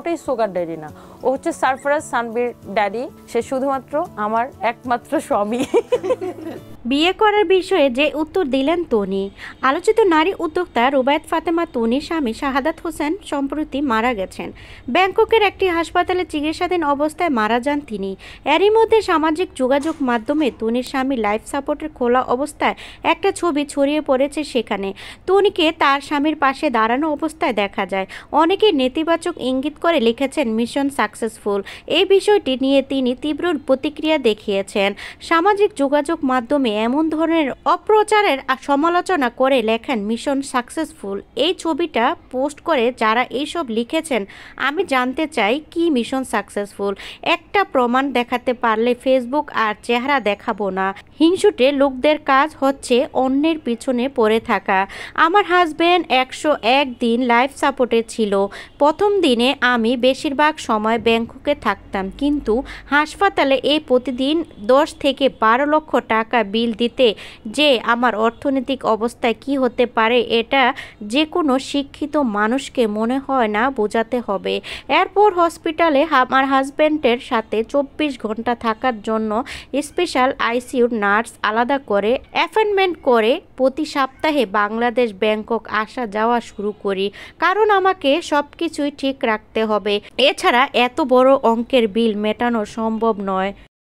ওটাই sugar daddy না, ও হচ্ছে সারফরাজ সানবির ড্যাডি। সে শুধুমাত্র আমার একমাত্র স্বামী। বিয়ে করার বিষয়ে যে উত্তর দিলেন তনি। আলোচিত নারী উদ্যোক্তা রুবায়েত ফাতেমা তনির স্বামী শাহাদাত হোসেন সম্প্রতি মারা গেছেন। ব্যাংককের একটি হাসপাতালে চিকিৎসাধীন অবস্থায় মারা যান তিনি। এরই মধ্যে সামাজিক যোগাযোগ মাধ্যমে তনির স্বামী লাইফ সাপোর্টের খোলা অবস্থায় একটা ছবি ছড়িয়ে পড়েছে। সেখানে তনিকে তার স্বামীর পাশে দাঁড়ানো অবস্থায় দেখা যায়। অনেকেই নেতিবাচক ইঙ্গিত করে লিখেছেন মিশন সাকসেসফুল। এই বিষয়টি নিয়ে তিনি তীব্র প্রতিক্রিয়া দেখিয়েছেন। সামাজিক যোগাযোগ মাধ্যমে এমন ধরনের অপপ্রচারের সমালোচনা করে লেখেন মিশন সাকসেসফুল। এই ছবিটা পোস্ট করে যারা এইসব লিখেছেন, আমি জানতে চাই কি মিশন সাকসেসফুল? একটা প্রমাণ দেখাতে পারলে ফেসবুক আর চেহারা দেখাবো না। হিংসুটে লোকদের কাজ হচ্ছে অন্যের পিছনে পড়ে থাকা। আমার হাজবেন্ড 101 দিন লাইফ সাপোর্টে ছিল। প্রথম দিনে আমি বেশিরভাগ সময় ব্যাংককে থাকতাম, কিন্তু হাসপাতালে প্রতিদিন 10 থেকে 12 লক্ষ টাকা বিল দিতে যে আমার অর্থনৈতিক অবস্থায় কি হতে পারে, এটা যে কোনো শিক্ষিত মানুষকে মনে হয় না বোঝাতে হবে। এরপর হসপিটালে আমার হাজব্যান্ডের সাথে 24 ঘন্টা থাকার জন্য স্পেশাল আইসিইউর নার্স আলাদা করে অ্যাপয়েন্টমেন্ট করে প্রতি সপ্তাহে বাংলাদেশ ব্যাংকক আসা যাওয়া শুরু করি, কারণ আমাকে সব কিছুই ঠিক রাখতে হবে। এছাড়া এত বড় অঙ্কের বিল মেটানো সম্ভব নয়।